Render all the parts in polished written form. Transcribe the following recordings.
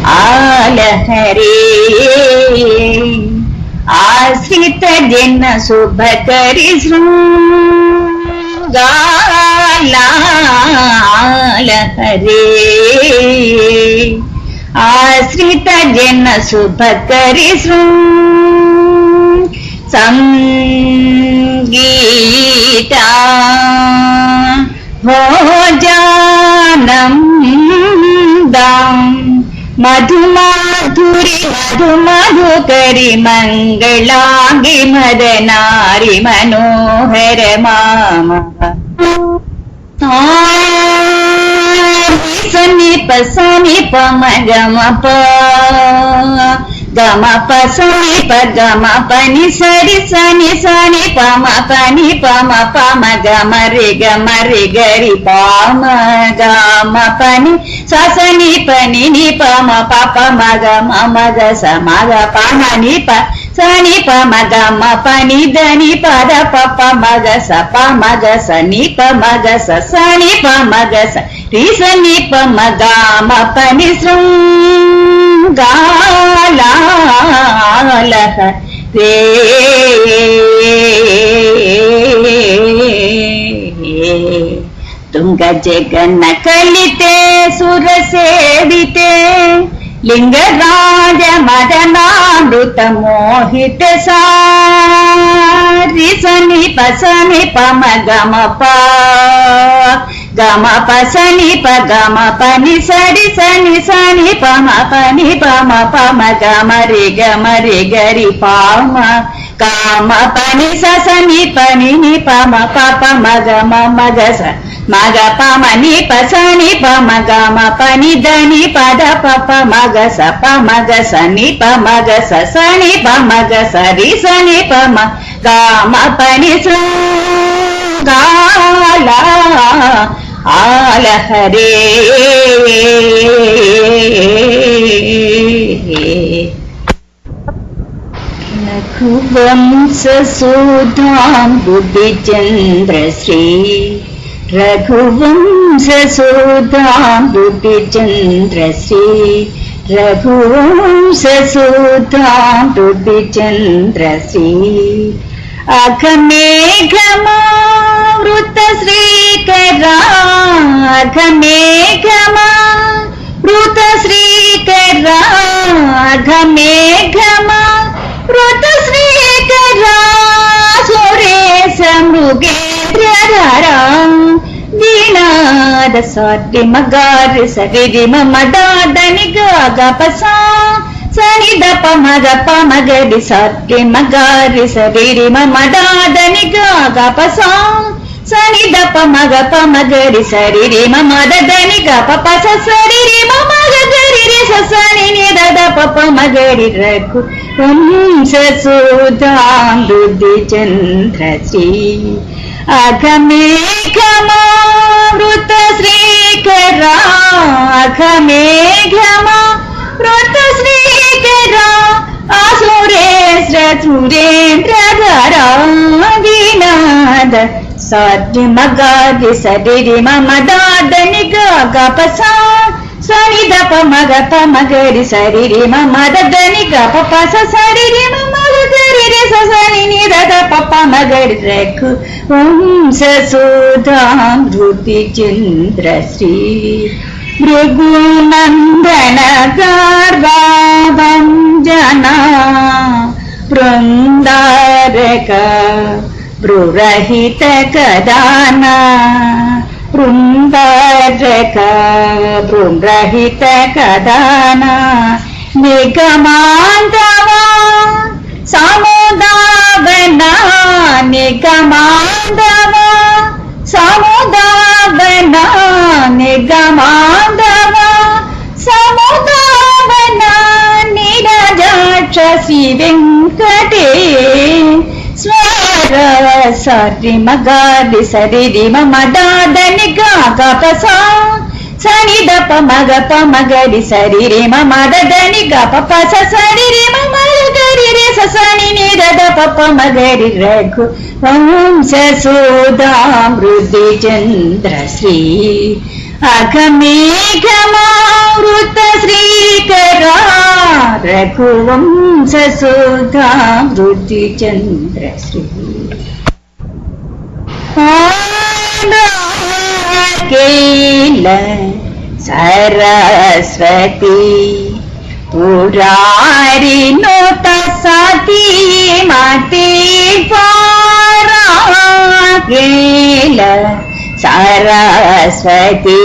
आलहरे आश्रित जन शुभकरि शृंगालालहरे आश्रित जन शुभकरि संगीता भोजनम दाम मधुमाधुरी मधुमधुकरी मंगलांगी मदनारी मनोहर मामा सनिप सनिप मगमप गम पसनि पगम पनि सरि सनि सनि पम पनि पम पम गम रे गरि पम गम पनि ससनि पनि नि पम पप मग मग स मग पम नि प सनि पम गम पनि धनि पद पप मग स प मग स नि प मग स सनि प मग स रि सनि प मग म पनि शृंगालालहरे तुंग जगन कलिते सुर सेविते लिंगराज मदनामृत मोहित सारि सनि पसनि पम गम प गम पसनि प गम पनि सरि सनि सनि पम पनि पम पम गम रे गरि पम काम पनि ससनि पनि नि पम पप मग मग स मग पम नि पसनि पम गम पनि धनि पद पप मग स प मग स नि प मग स सनि प मग स रि सनि पम गम पनि शृंगाला आलहरे रघुवंश सुधाम बुद्धिचंद्र श्री रघुवंश सुधाम बुद्धिचंद्र श्री रघुवंश सुधाम बुद्धिचंद्र श्री अघमेघमावृत श्रीकरा अघमेघमावृत श्रीकरा अघमेघमावृत श्रीकरा सुरेश मृगेन्द्रधरा वीणाद साट्टि मगार सरि मम दादनि गागपसा सनि दप मग प मगरि साट्टि मगारि सरि मम दादनि गागपसा सनि दप मग प मगरि सरि मम ददनि गप स सरि मम गरि रे सनि नि दद प मगरि रघुवंश सुधाम बुद्धिचंद्र श्री अघमेघमावृत श्रीकरा अघमेघमावृत श्रीकरा आसुरेश सुरेन्द्रधरा वीणाद साट्टि मगारि सरि मम दादनि गागपसा सनि दप मग प मगरि सरि मम ददनि गप स सरि मम गरि रे सनि नि दद प मगरि रघुवंश सुधाम बुद्धिचंद्र श्री भृगुनंदन गर्भभंजना बृंदारक भ्रुरहित कदाना बृंदारक भ्रुरहित कदाना निगमांतवा समुदावना निगमांतवा समुदावना निगमांतवा समुदावना निरजाक्षसी वेंकटे स्वर सरि मगारि सरि मम दादनि गागपसा सनि दप मग प मगरि सरि मम ददनि गप स सरि मम गरि रे सनि नि दद प मगरि रघुवंश सुधाम बुद्धिचंद्र श्री अघमेघमावृत श्रीकर रघुवंशसुधा वृद्धिचन्द्रश्री केल सरस्वती पुरारी नोत साथी माते पारा केल सरस्वती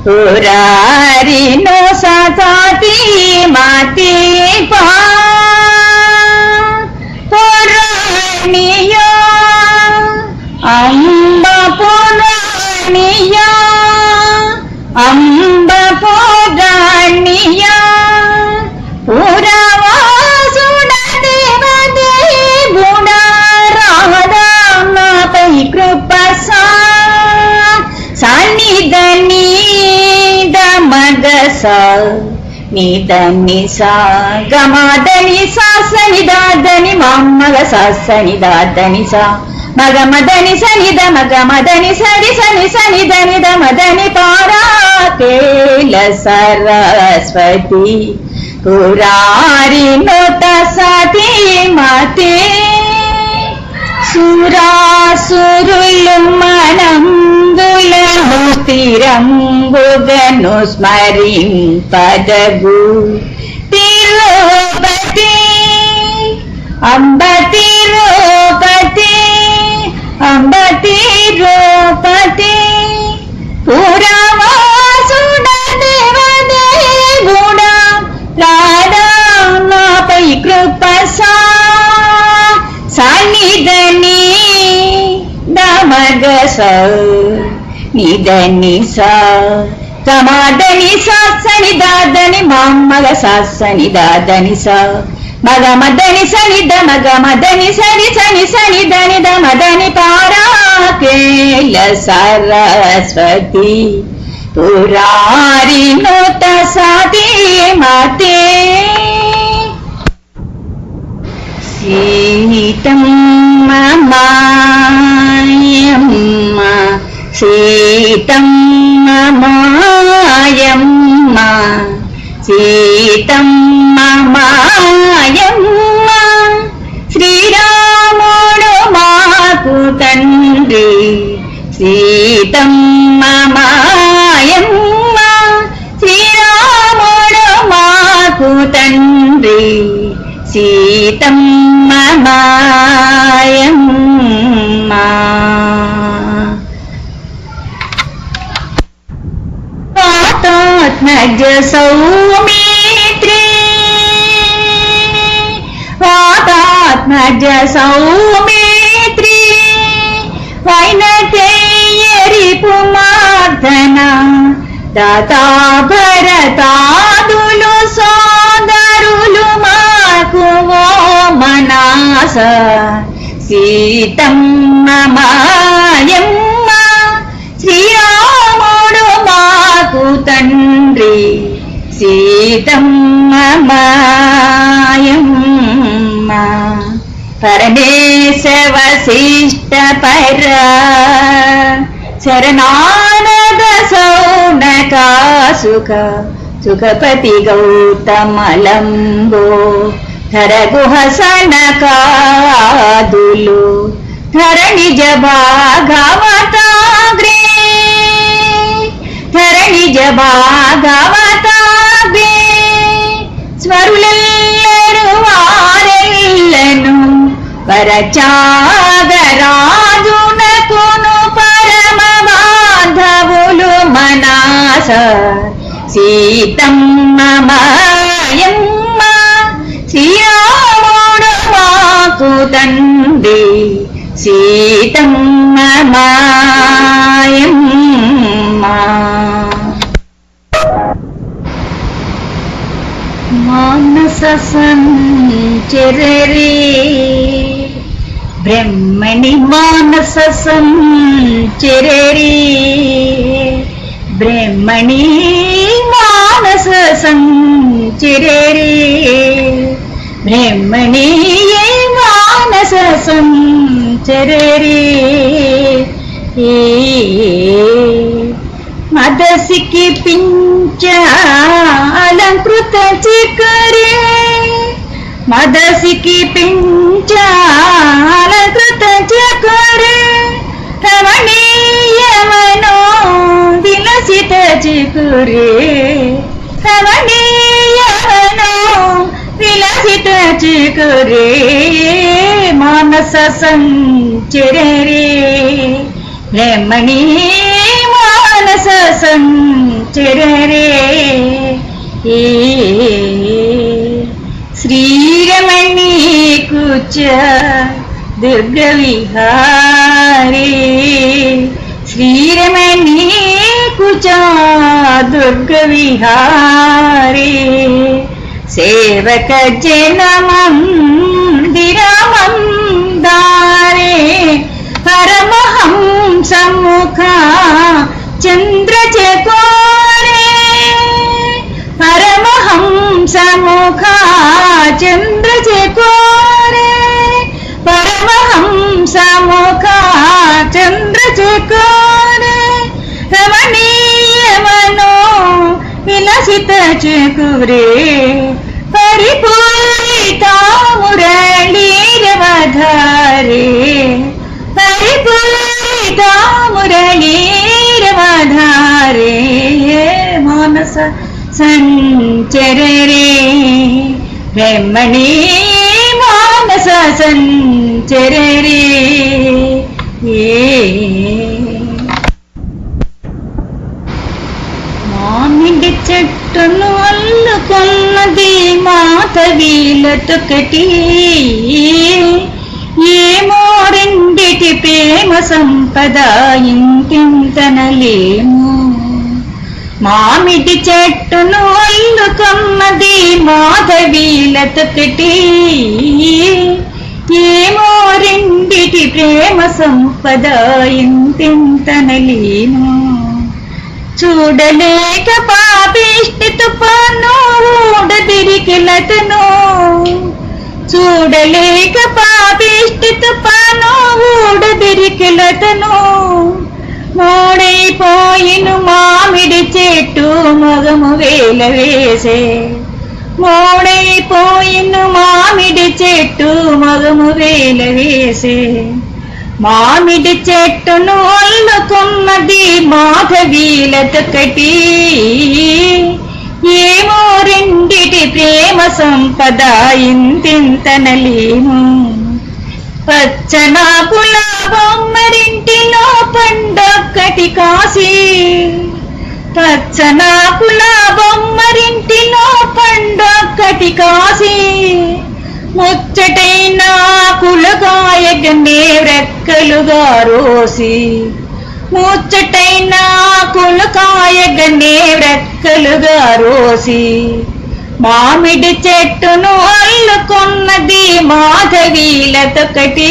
पुरारी नो साथी माते पुराणिया अम्ब पुराणिया अम्ब पुराणिया पुरावासुड देवदे गुणा राधापै कृपसा सानिधनी दमगसा निधनि सा गमदनि सा सनिदादनि मम्मग सा सनिदादनि सा मगमदनि सनिद मगमदनि सरि सनि सनिधनि दमदनि पारा केल सरस्वती पुरारी नोत साथी माते सुरासुरुलु मనంబులను తిరంబుగను స్మరింపదగు తిరుపతి అంబ తిరుపతి అంబ తిరుపతి పురవాసుడ దేవదేవుడ రాధాపై కృపసా సానిధని దమగస నిధని సా గమదని సా సనిదాదని మమ్మగ సా సనిదాదని సా మగమదని సనిద మగమదని సరి సని సనిదని దమదని పారా కేల సరస్వతి పురారి నోత సాతి మాతే సీతమ్మ మాయమ్మ సీతమ్మ మాయమ్మ సీతమ్మ మాయమ్మ శ్రీరాముడు మాకు తండ్రి సీతమ్మ మాయమ్మ శ్రీరాముడు మాకు తండ్రి సీతమ్మ మాయమ్మ వాతాత్మజ సౌమిత్రి వాతాత్మజ సౌమిత్రి వైనతేయరి పుమార్ధన దాతా భరతాదులు సోదరులు మాకు ఓ మనాస సీతమ్మ మాయమ్మ శ్రీరాముడు మాకు తండ్రి సీతమ్మ మాయమ్మ పరమేశ వశిష్ట పర శరణానద సౌనకాసుక సుఖపతి గౌతమలంబో ధర గుహసనకాదులు ధరణిజ భాగవతాగ్రే ధరణిజ భాగవతాగ్రే స్వరులెల్లరు వారెల్లను పరచాగరాజునకును పరమ బాంధవులు మనాస సీతమ్మ మాయమ్మ శ్రీరాముడు మాకు తండ్రి సీతమ్మ మాయమ్మ మానస సంచరరే బ్రహ్మణి మానస సంచరరే బ్రహ్మణి మానస సంచరరే బ్రహ్మణి మానస సంచరరే మదసికి పించ అలంకృత చికరే మదసికి పించాల కృతచకురే రమణీయమనో విలసిత చికురే రమణీయమనో విలసిత చికురే మానస సంచరే రమణీ మానస సంచరే శ్రీరమణీ కుచ దుర్గ విహారీ శ్రీరమణీ కుచ దుర్గ విహారీ సేవక జన మందిరమందారే పరమహంస ముఖ చంద్ర చకోరే పరమహంస ముఖ చంద్ర చకోరే పరమహంస ముఖ చంద్ర చకోరే రమణీయమనో విలసిత చకురే పరిపూరిత మురళీరవధారే పరిపూరిత మురళీరవధారే మానస సంచరే రమణీ మానస సంచరే మామిడి చెట్టును అల్లుకున్నది మాధవీలతొకటి ఏమో రెండిటి ప్రేమ సంపద ఇంతింతనలేము మామిడి చెట్టును అల్లుకున్నది మాధవీలతొకటి ఏమో రెండిటి ప్రేమ సంపద ఇంతింతనలేము చూడలేక పాపిష్టితు పాను ఊడదిరికిలతను చూడలేక పాపిష్టితు పాను ఊడదిరికిలతను మోడైపోయిను మామిడి చెట్టు మగము వేల వేసే మోడైపోయిను మామిడి చెట్టు మగము వేల వేసే మామిడి చెట్టును అల్లుకున్నది మాధవీలతొకటి ఏమో రెండిటి ప్రేమ సంపద ఇంతింతనలేము పచ్చనాకుల బొమ్మరింటిలో పండొక్కటి కాసి పచ్చనాకుల బొమ్మరింటిలో పండొక్కటి కాసి ముచ్చటైన కులకాయగనే రెక్కలుగా రోసి ముచ్చటైన కులకాయగనే రెక్కలుగా రోసి మామిడి చెట్టును అల్లుకున్నది మాధవీలతొకటి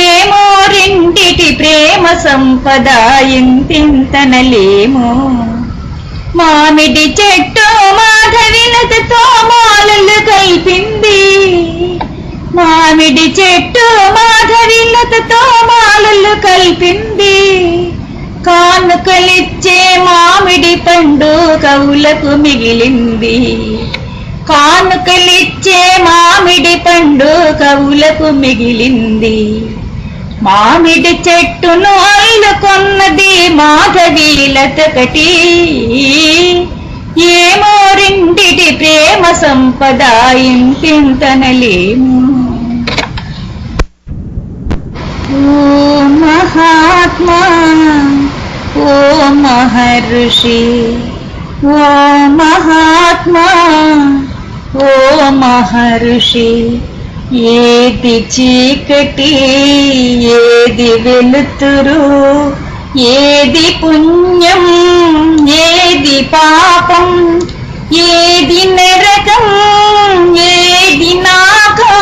ఏమో రెండిటి ప్రేమ సంపద ఇంతింతనలేము మామిడి చెట్టు మాధవీలతతో మాలలు కలిపింది మామిడి చెట్టు మాధవీలతతో మాలలు కలిపింది కానుకలిచ్చే మామిడి పండు కవులకు మిగిలింది కానుకలిచ్చే మామిడి పండు కవులకు మిగిలింది మామిడి చెట్టును అల్లుకున్నది మాధవీలతొకటి ఏమో రెండిటి ప్రేమ సంపద ఇంతింతనలేము ఓ మహాత్మా ఓ మహర్షి ఓ మహాత్మా ఓ మహర్షి ఏది చీకటి ఏది వెలుతురు ఏది పుణ్యం ఏది పాపం ఏది నరకం ఏది నాగం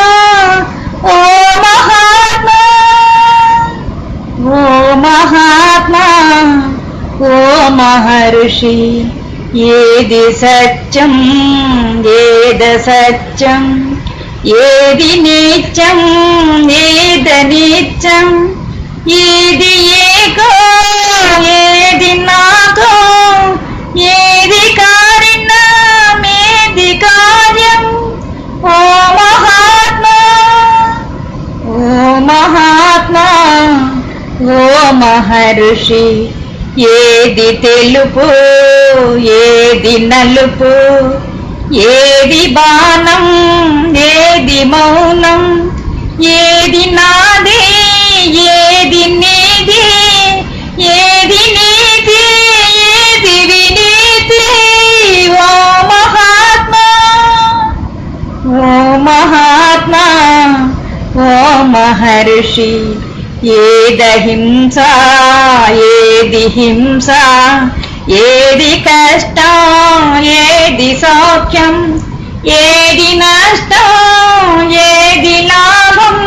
ఓ మహాత్మా ఓ మహాత్మా ఓ మహర్షి ఏది సత్యం ఏది సత్యం ఏది నిత్యం ఏదనిత్యం ఏది ఏకో ఏది నాకో ఏది కారణం ఏది కార్యం మహర్షి ఏది తెలుపు ఏది నలుపు, ఏది బాణం ఏది మౌనం, ఏది నాది ఏది నీది, ఏది నీతి ఏది వినీతి. ఓ మహాత్మా ఓ మహాత్మా ఓ మహర్షి, ఏదహింస ఏది హింస, ఏది కష్టం ఏది సౌఖ్యం, ఏది నష్టం ఏది లాభం,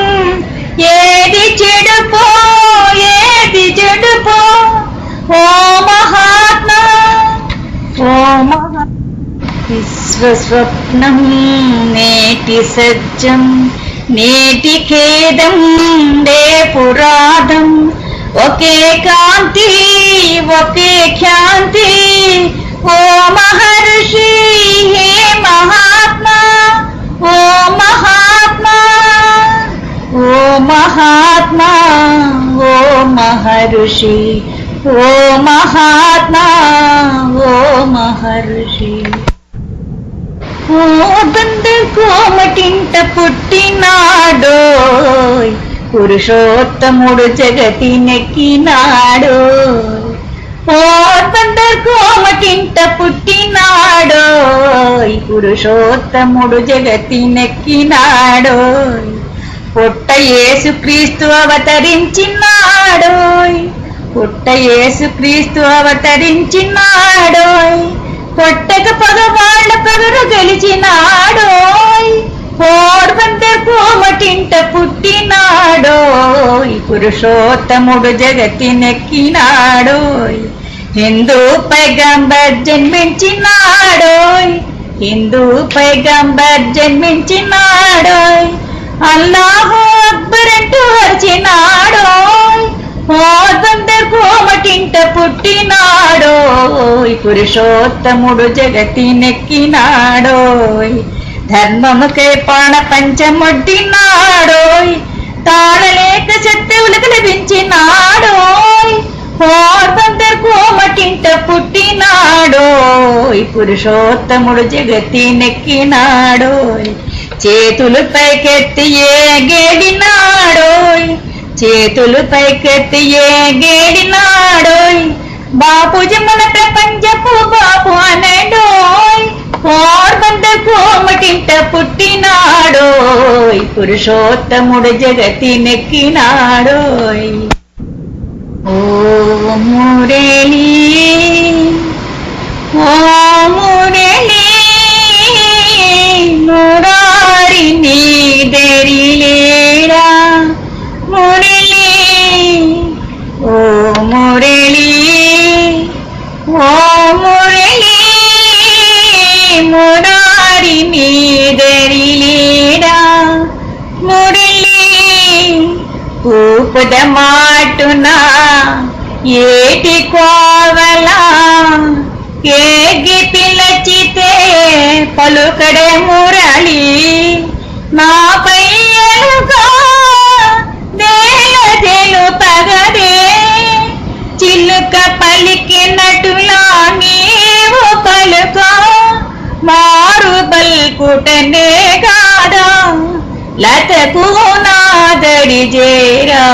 ఏది చెడుపో ఏది చెడుపో. ఓ మహాత్మా ఓ మహా, విశ్వస్వప్నం నేటి సత్యం, నేటి ఖేదం రేపు రాధం, ఒకే కాంతి ఒకే ఖ్యాంతి. ఓ మహర్షి హే మహాత్మా ఓ మహాత్మా ఓ మహాత్మా ఓ మహర్షి, ఓ మహాత్మా ఓ మహర్షి. ఓ కోమటింట పుట్టినాడోయ్, పురుషోత్తముడు జగతి నెక్కినాడోయ్. పోర్బందర్ కోమటింట పుట్టినాడోయ్, పురుషోత్తముడు జగతి నెక్కినాడోయ్. పుట్ట యేసుక్రీస్తు అవతరించినాడోయ్, పుట్ట యేసుక్రీస్తు అవతరించినాడోయ్. పొట్టక పగవాళ్ల పగరు గెలిచినాడోయ్, పోర్బందర్ కోమటింట పుట్టినాడోయ్, పురుషోత్తముడు జగతి నెక్కినాడోయ్. హిందూ పైగంబర్ జన్మించినాడోయ్, హిందూ పైగంబర్ జన్మించినాడోయ్. అల్లాహు అక్బర్ అంటూ అరిచినాడోయ్, పోర్బందర్ కోమటింట పుట్టినాడోయ్, పురుషోత్తముడు జగతి నెక్కినాడోయ్. ధర్మముకై ప్రాణ పంచమొడ్డినాడోయ్, తాళలేక శత్రువులకు లభించినాడోయ్. పోర్బందర్ కోమటింట పుట్టినాడోయ్, పురుషోత్తముడు జగతి నెక్కినాడోయ్. చేతులు పైకెత్తి ఏగేడినాడోయ్, చేతులు పైకెత్తి ఏగేడినాడోయ్. బాపూజీ మన ప్రపంచపు బాపు అనడోయ్, పోర్బందర్ కోమటింట పుట్టినాడోయ్, పురుషోత్తముడు జగతి నెక్కినాడోయ్. ఓ మురళి ఓ మురళి, మురారి నీదెరిలేరా మురళి. ఓ మురళి ఓ మురళి, మురారి నీదెరిలేరా మురళి. ఊపద మాటునా ఏటి కోవలా, ఏగి పిలచితే పలుకడే మురళి. నాపై అలుగా దేల తెలుపగదే, చిలుక పలికినటులా నీవు పలుక. మారు బల్కుటనే కాదా లతకు నాదడి చేరా.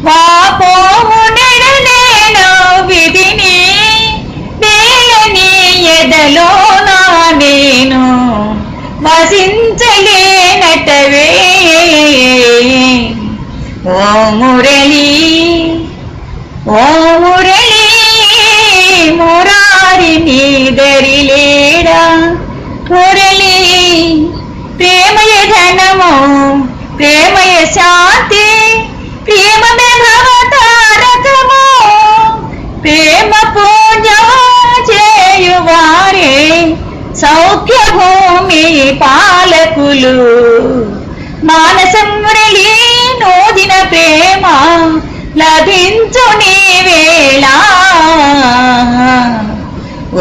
వాపోము నెడనేనో విధిని, దేలని ఎదలో నా నేను వసించలేనటవే. ఓ మురళి ఓ మురళి, మురారి నీదరిలేడా మురళి. ప్రేమయ ధనము ప్రేమయ శాంతి, ప్రేమమే భవతారకము. ప్రేమ పూజ చేయువారే సౌఖ్య భూమి పాలకులు. మానస మురళి నోదిన ప్రేమ లభించు నీ వేళ.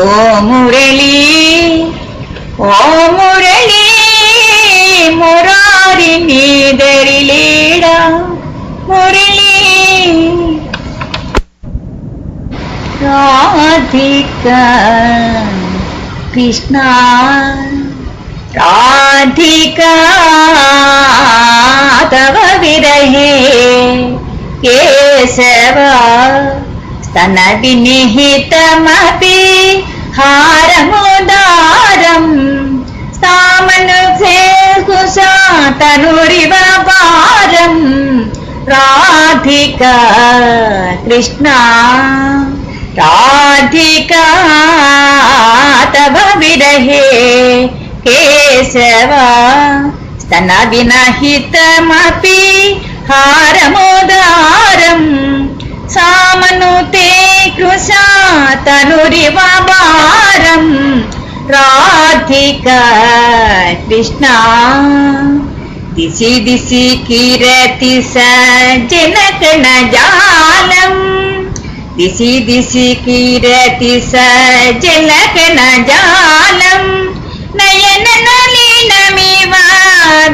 ఓ మురళి ఓ మురళి, మురారి నీదరిలేడా మురళి. రాధికా కృష్ణ రాధికా తవ విరహే కేశవ స్తన వినిహితమపి హారముదారం సామనుజే కుశా తనురివ భారం రాధికా కృష్ణ రాధికా తవ విరహే కేశవ స్తన వినహితమపి హారముదారం సామనుతే కృశా తనురివ భారం రాధికా కృష్ణ దిశి దిశి కిరతి సజనకణ జాలం దిశి దిశి కిరతి సజనకణ జాలం నయన నళినమివ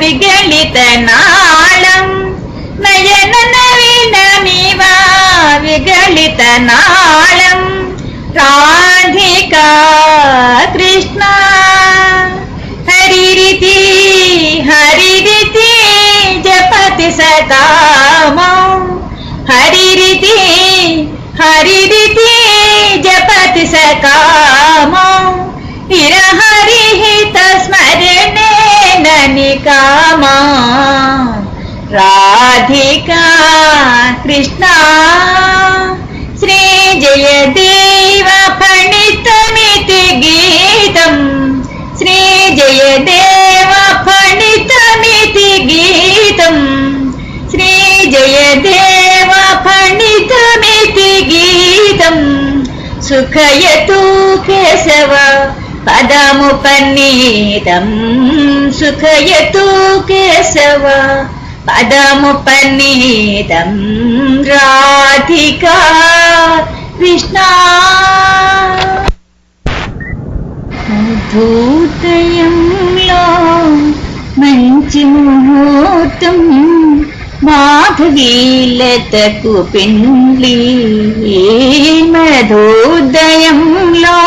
విగలిత నాళం నయన నళినమివ విగలిత నాళం రాధికా కృష్ణ హరిరితి హరిరితి జపతి సకామం హరిరితి హరిరితి జపతి సకామం విరహరిహిత స్మరణే నికామా రాధికా కృష్ణ శ్రీ జయదేవ ఫణితమితి గీతం శ్రీ జయదేవ ఫణితమితి గీతం శ్రీ జయదేవ ఫణితమితి గీతం సుఖయతు కేశవ పదముపన్నీతం సుఖయతు కేశవ పదముపన్నీతం రాధికా కృష్ణ మధుదయంలో మంచి ముహూర్తం మాధవీలతకు పెండ్లి మధుదయంలో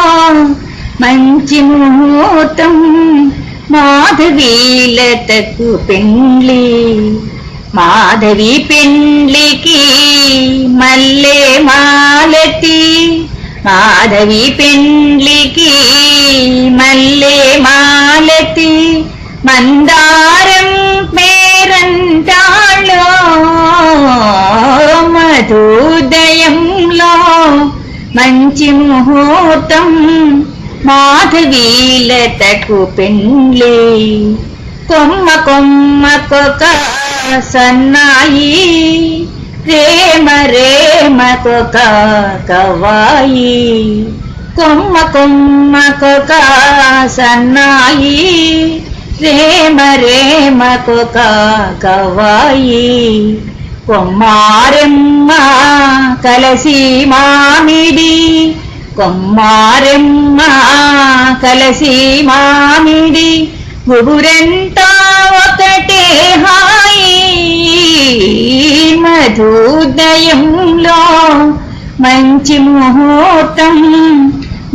మంచి ముహూర్తం మాధవీలతకు పెండ్లి మాధవి పెండ్లికి మల్లె మాలతి మాధవి పెండ్లికి మల్లె మాలతి మందారం పేరంటాళ్ళో మధుదయంలో మంచి ముహూర్తం మాధవీలతకు పెండ్లి కొమ్మ కొమ్మకొక సన్నాయి రేమ రేమకొక కవాయి కొమ్మ కొమ్మకొక సన్నాయి రేమ రేమకొక కవాయి కొమ్మారెమ్మ కలసి మామిడి కొమ్మారెమ్మ కలసి మామిడి గుబురంతా ఒకటే హాయి మధుదయంలో మంచి ముహూర్తం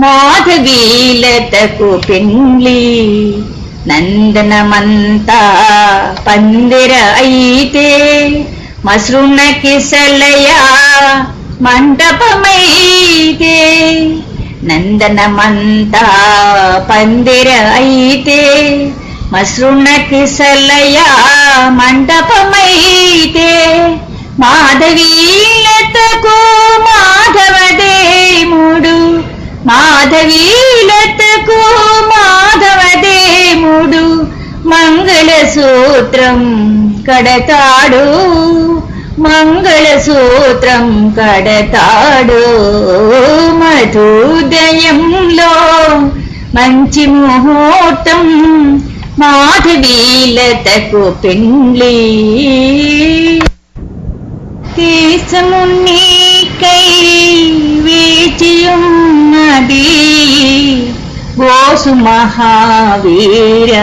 మాధవీలతకు పెండ్లి నందనమంతా పందిర అయితే మసృణ కిసలయ మంటపమైతే నందనమంతా పందిర అయితే మసృణ కిసలయ మంటపమైతే మాధవీలతకు మాధవదేముడు మాధవీలతకు మాధవదేముడు మంగళసూత్రం కడతాడు మంగళసూత్రం కడతాడు మధుదయంలో మంచి ముహూర్తం మాధవీలతకు పెండ్లి దేశము నీకై వేచియున్నది బోసు మహావీర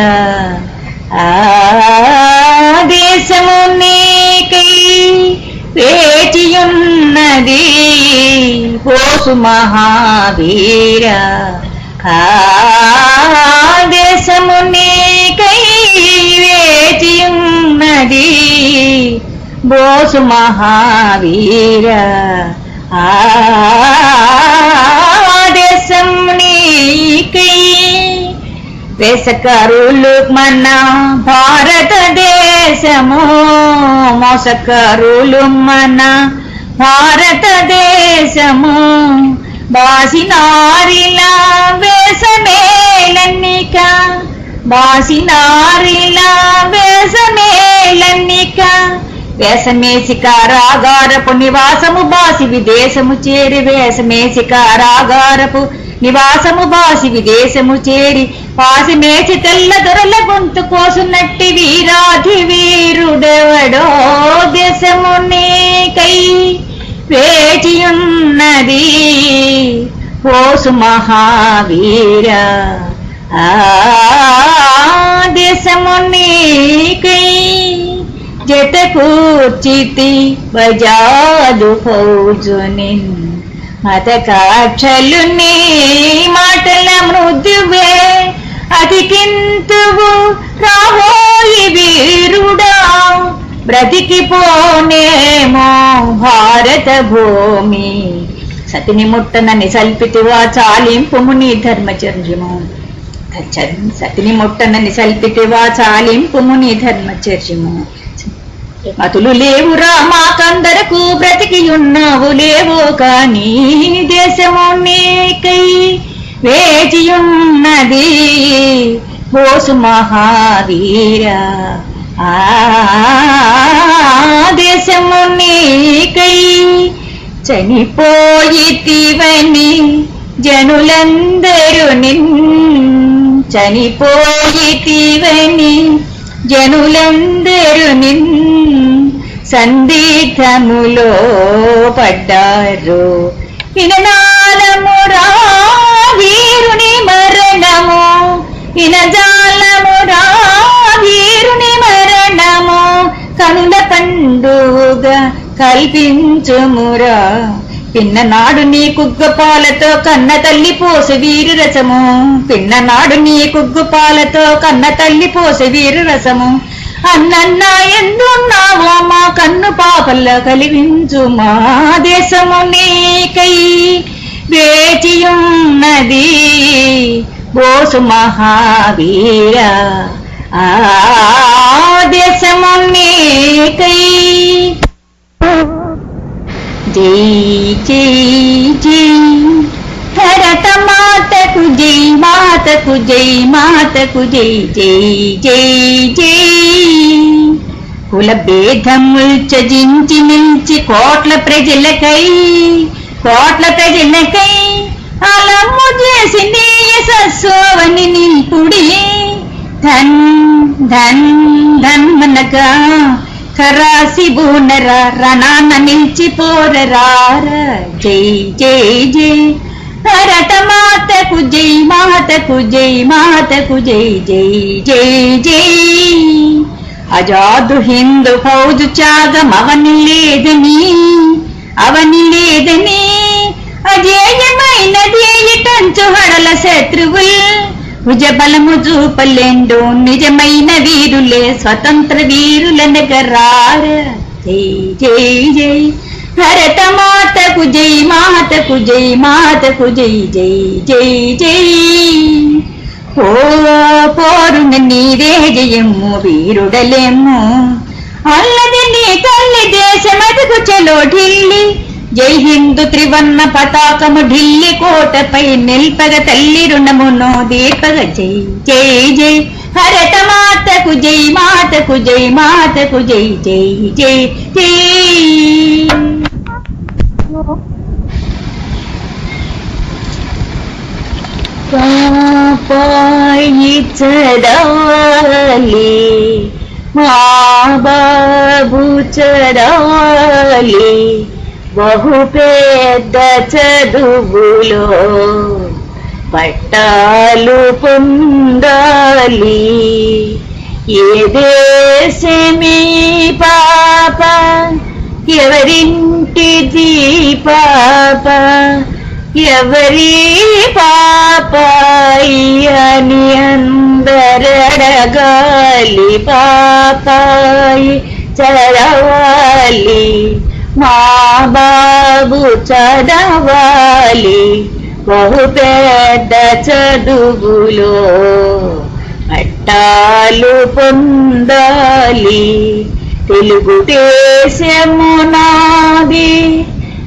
దేశము నీకై వేచియున్నది వేచియున్నది పోసు మహావీర దేశము నీకై వేచియున్నది బోసు మహావీర దేశం నీకై వేసకరులు మన భారతదేశము మోసకరులు మన భారతదేశము బాసినారిలా వేసమేలన్నిక బాసినారిలా వేసమేలన్నిక వేసమేసి కారాగారపు నివాసము బాసి విదేశము చేరి వేసమేసి కారాగారపు నివాసము బాసి విదేశము చేరి పాసిమేసి తెల్ల దొరల గొంతు కోసునట్టి వీరాధి వీరుడెవడో దేశము నీకై వేచియున్నది పోసు మహావీర దేశము నీకై జత కూర్చితి బజాదు ఫౌజుని మత కాక్షలు నీ మాటల మృదువే అతికింతువు రాబోయి వీరుడా బ్రతికిపోనేమో భారత భూమి సతిని ముట్టనని సల్పితివా చాలింపుము నీ ధర్మచర్యము సతిని ముట్టనని సల్పితివా చాలింపుము నీ ధర్మచర్యము మతులు లేవురా మాకందరకు బ్రతికి ఉన్నావు లేవో కానీ దేశము నీకై వేచియున్నది పోసు మహావీర దేశము నీకై చనిపోయితివని జనులందరూ చనిపోయితివని జనులందరూ సందిగ్ధములో పడ్డారు విననాలమురా వీరుని మరణము వినజాలమురా వీరుని మరణము కనుల పండుగ కల్పించుమురా పిన్ననాడు నీ కుగ్గుపాలతో కన్న తల్లి పోసి వీరు రసము పిన్ననాడు నీ కుగ్గుపాలతో కన్న తల్లి పోసి వీరు రసము అన్నన్నా ఎందున్నావో మా కన్ను పాపల్ల కలిగించు మా దేశము నీకై వేచియున్నది బోసు మహావీర దేశము నీకై జై జై జై భరత మాతకు జై మాతకు జై మాతకు జై జై జై జై కుల భేదముల్ త్యజించి నిలిచి కోట్ల ప్రజలకై అలము చేసి నీ యశస్సోవని నింపుడి ధన్ ధన్ ధన్ మనగా కరాసి బూనర రణాన నిలిచిపోరరార జై జై జై భరత మాతకు జై మాతకు జై మాతకు జై జై జై జై ఆజాదు హిందూ ఫౌజు త్యాగం అవని లేదని అజేయమైనది ఇటంచు హడల శత్రువుల్ భుజబలము చూపలేండు నిజమైన వీరులే స్వతంత్ర వీరులనగరార జై జై జై భరత మాతకు జై మాతకు జై మాతకు జై జై జై జై పోరున నీదే జయము వీరుడలేము అల్లది నీ తల్లి దేశమదుకు చలో ఢిల్లీ జై హిందూ త్రివర్ణ పతాకము ఢిల్లీ కోటపై నిల్పగ తల్లి రుణమును దీపగ జై జై జై భరత మాతకు జై మాతకు జై మాతకు జై జై జై జై పాపాయి చడాలి మా బాబు చడాలి బహు పెద్ద చదువులో పట్టాలు పొందాలి ఏ దేశమీ పాప ఎవరింటి పాప ఎవరి పాపాయి అని అందరడగాలి పాపాయి చదవాలి మా బాబు చదవాలి బహు పెద్ద చదువులో పట్టాలు పొందాలి తెలుగు దేశము నాది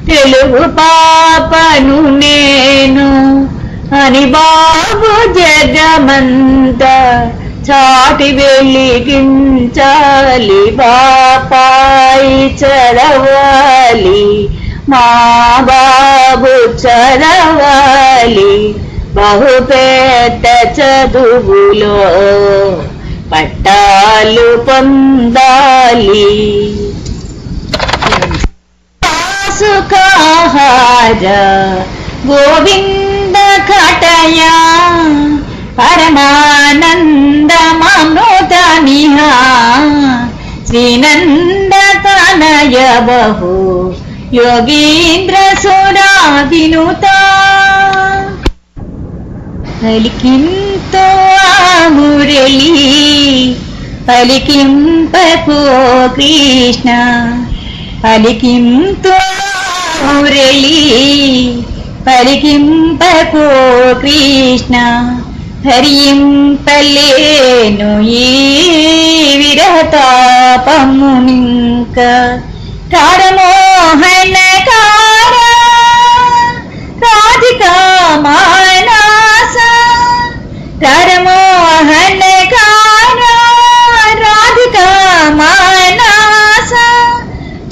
తెలుగు పాపను నేను అని బాబు జగమంతా చాటి వెలిగించాలి పాపాయి చదవాలి మా బాబు చదవాలి బహు పెద్ద చదువులో పట్టాలు పొందాలి సుఖాహార గోవింద కటయా పరమానంద మమృతమిహా శ్రీనంద తనయ బహు యోగీంద్ర సురాధినుత పలికింతో మురళి పలికింపకో కృష్ణ పలికింతో మురళి పలికింపకో కృష్ణ హరింపలేను ఈ విరహతాపమునింక తారమోహనకార రాధికా మానస తారమోహనకార రాధికా మానస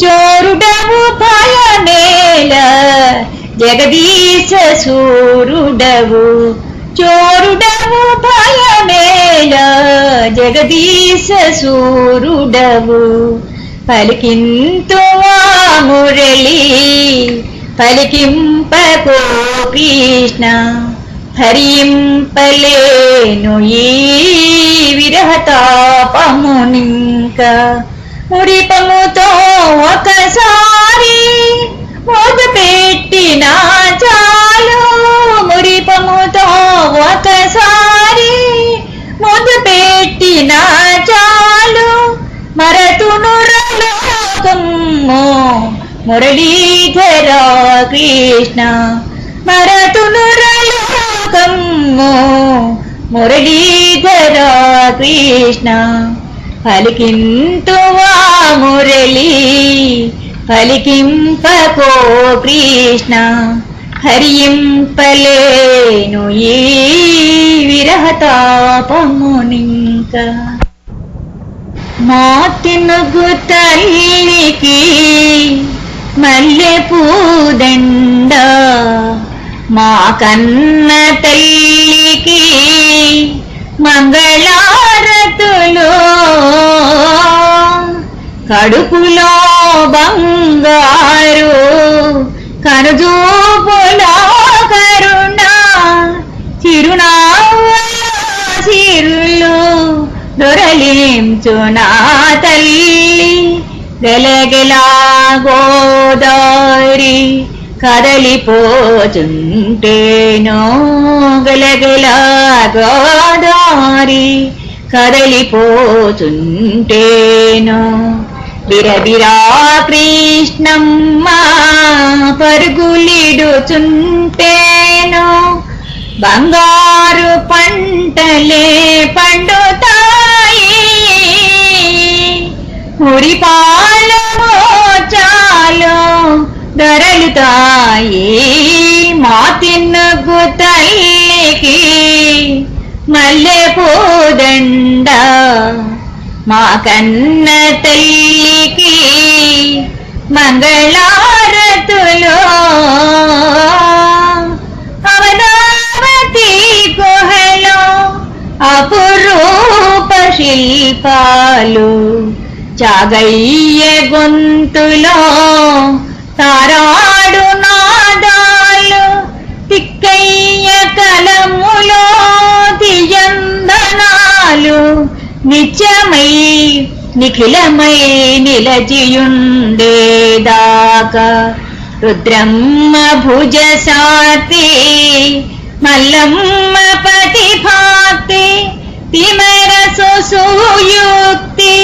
చోరుడవు భయమేల జగదీశ సూరుడవు చోరుడవు భయమేల జగదీశ సూరుడవు పలికింతు మురళి పలికింపకో కృష్ణ హరింపలేను ఈ విరహతాపమునింక మురిపముతో ఒకసారి మోద పెట్టిన చాలు మురిపముతో ఒకసారి మోద పెట్టిన చాలు మరతును రలోకము మురళీధర కృష్ణ మరతును రలోకము మురళీధర కృష్ణ పలికింతువా మురళి పలికింపకో కృష్ణ హరింపలేను ఈ విరహతాపమునింక మా తినుగు తల్లికి మల్లె పూదండ మా కన్న తల్లికి మంగళారతులు కడుపులో బంగారు కనుజూపులో కరుణ చిరునావుల చిరులు దొరలించు నా తల్లి గలగలా గోదారి కదలిపోచుంటేనో గలగలా గోదారి కదలిపోచుంటేనో బిరబిరా కృష్ణమ్మ పరుగులిడుచుంటేనో బంగారు పంటలే పండుతాయి మురిపాలు చాలు దొరలుతాయి మా తిన్నుగు తల్లికి మల్లె పూదండ మా కన్న తల్లికి మంగళారతులు అవనావతి గుహలో అపురూప శిల్పాలు చాగయ్య గొంతులో తారాడు నాదాలు తిక్కయ్య కలములో తియందనాలు నిత్యమై నిఖిలమై నిలజియుండేదాకా రుద్రమ్మ భుజసాతి మల్లమ్మ పతిభాక్తి తిమర సుసూయుక్తి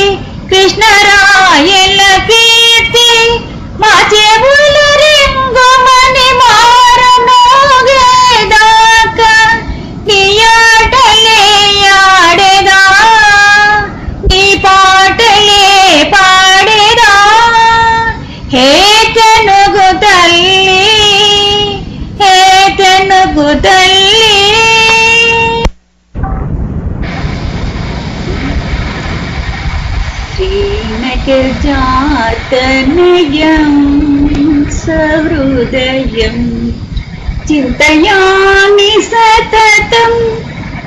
కృష్ణరాయల కీర్తి మా చెవుల రింగుమని మారమోగేదాకా నీ ఆటలే ఆడేదా నీ పాటలే పాడేదా హే తెనుగు తల్లి హే తెనుగు తల్లి. శ్రీనగజాతనయం సహృదయం చింతయామి సతతం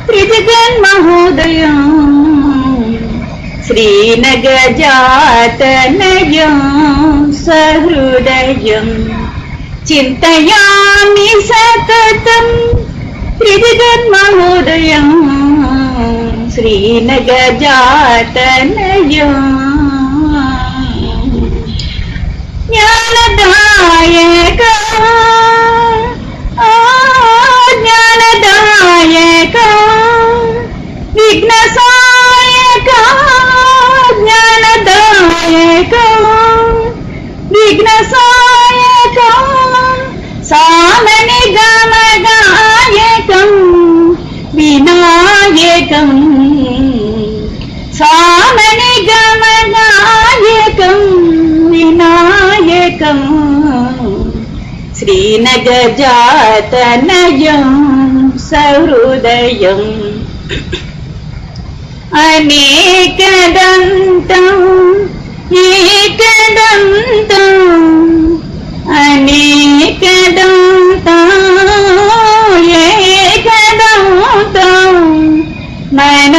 త్రిజగన్మహోదయం. శ్రీనగజాతనయం సహృదయం చింతయామి సతతం త్రిజగన్మహోదయం. శ్రీనగజాతనయం జ్ఞానదాయక జ్ఞానదాయక విఘ్నసాయక జ్ఞానదాయక విఘ్నసాయక సామని గమగాయకం వినాయకం సామని గమగాయకం వినాయకం. శ్రీనగజాతనయం సహృదయం అనేకదంతం ఏకదంతం అనేకదంతం ఏకదంతం మనోజ్ఞమంజుల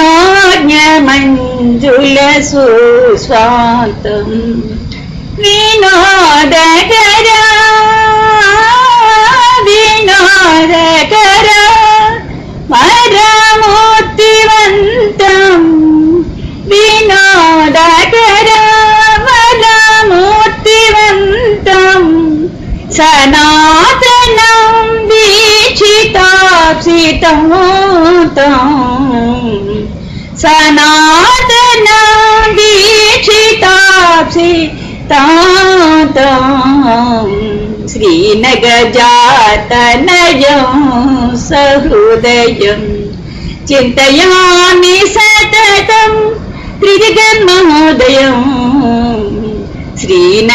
సుస్వాంతం వినోదకర వినోదకర వరమూర్తివంతం వినోదకర వరమూర్తివంతం సనాతనం దీక్షితాప్సితం సనాతనం దీక్షితాప్సితం. శ్రీనగజాతనయం సహృదయం చింతయామి సతతం త్రిజగన్మహోదయం. శ్రీనగజాతనయం.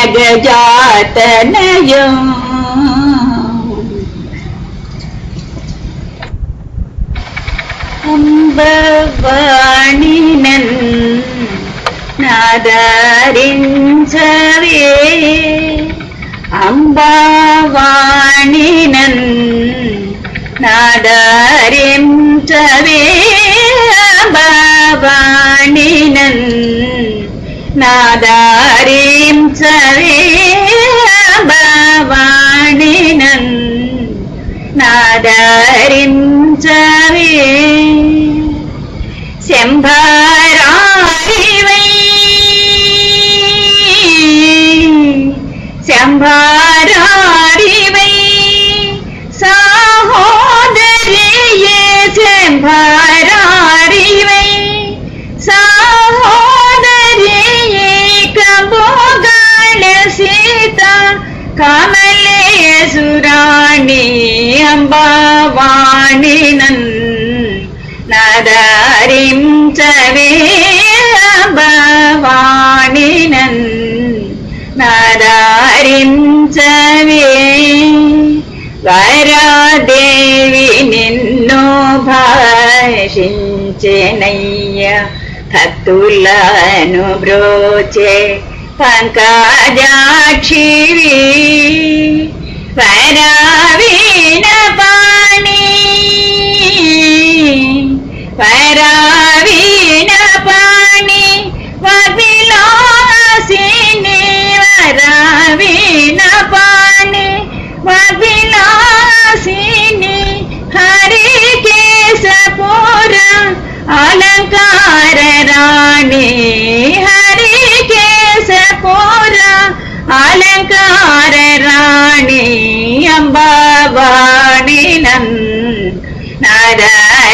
అంబవాణినన్ నాదరించవే అంబవాణినన్ నాదరించవే అంబవాణినన్ నాదరించవే అంబవాణినన్ నాదరించవే. శంభారారివై శంభారారివై సహోదరియే శంభారారివై సహోదరియే కంబోగాళ సీత కమలేశురాణి అంబవాణినన్ నాదరించవే అంబవాణినన్ నాదరించవే. వరాదేవి నిన్ను భాషించెనయ్య భక్తులను బ్రోచే పంకజాక్షివి వరవీణ పాణి వరవీణ పాణి వవిలాసిని వరవీణ పాణి వవిలాసిని హరికేశపుర అలంకార రాణి హరి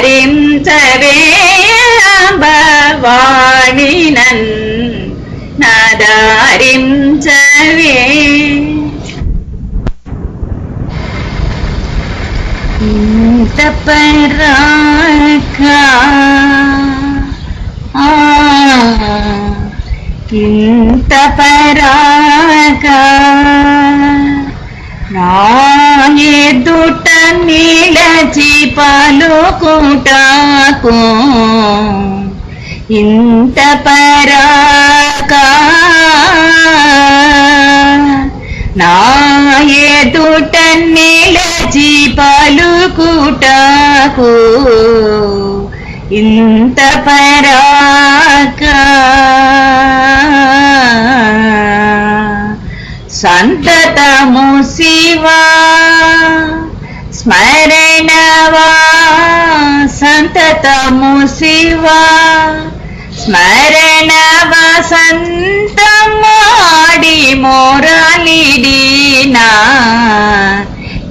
నాదారించవే అంబవాణి నాదారించవే. ఇంత పరాక ఇంత పరాక నా ఎదుట నిలచి పలుకుటకు ఇంత పరాక నా ఎదుట నిలచి పలుకుటకు ఇంత పరాక సంతతము శివా స్మరణవా సంతతము శివా స్మరణవా సంతమాడి మోరాలిడినా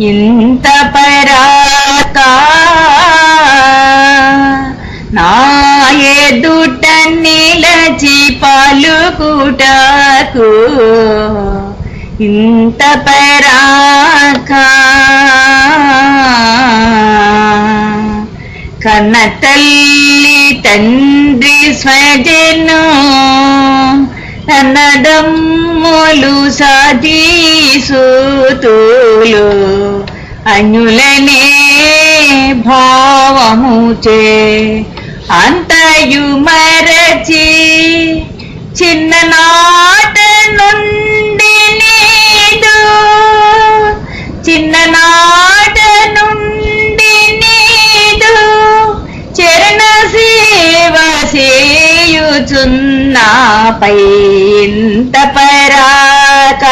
ఇంత పరాక నా ఎదుట నిలచి పలుకుటకు ఇంత పరాక కన్న తల్లి తండ్రి స్వజను అన్నదమ్ములు సాధీసుతులు అన్యులనే భావముచే అంతయు మరచి చిన్ననాట నుండి నీదు చిన్ననాట నుండి నీదు చరణ సేవ చేయుచున్నాపై ఇంత పరాక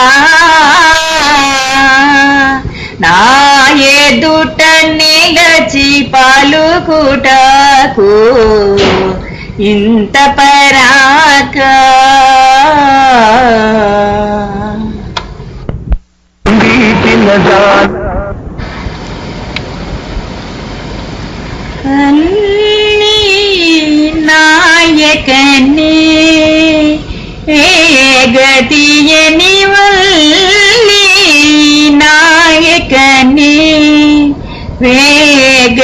నా ఎదుట నిలచి పలుకుటకు ఇంత పరాక నాయకనే గతియని వల్లి నాయకనే వేగతియని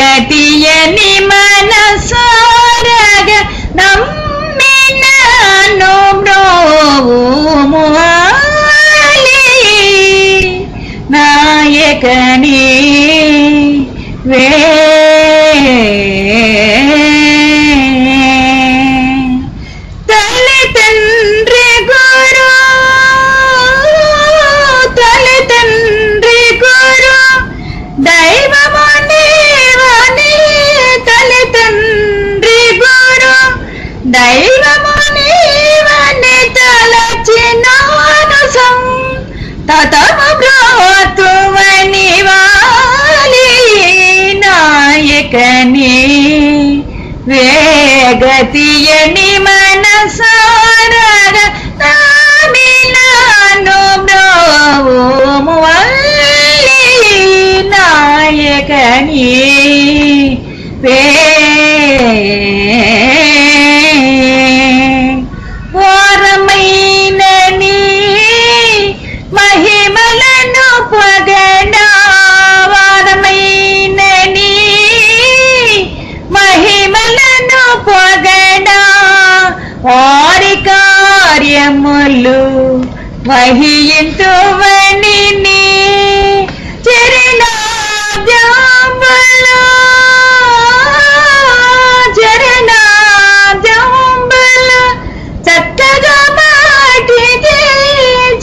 మనసారగ నమ్మినను బ్రోవుమువాలి నాయకనే తల్లిదండ్రి గురు తల్లిదండ్రి గురు దైవము నీవని తల్లిదండ్రి గురు దైవము నీవని తలచినాను తతము బ్రోతువని వాలి నాయకని వేగతియని మనసారగ నామినాను బ్రోవుమువాలి నాయకని వారమైనని మహిమలను పొగడా వారమైనని మహిమలను పొగడా వారి కార్యములు వహింతువని చరణాబ్జంబులు చరణాబ్జంబులు చక్కగా మాటిది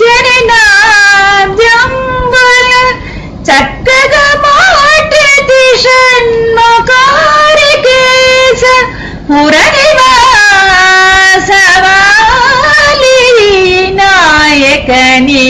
చరణాబ్జంబులు చక్కగా మాటిది షణ్ముఖారికేశ పురనివాసవాలి నాయకని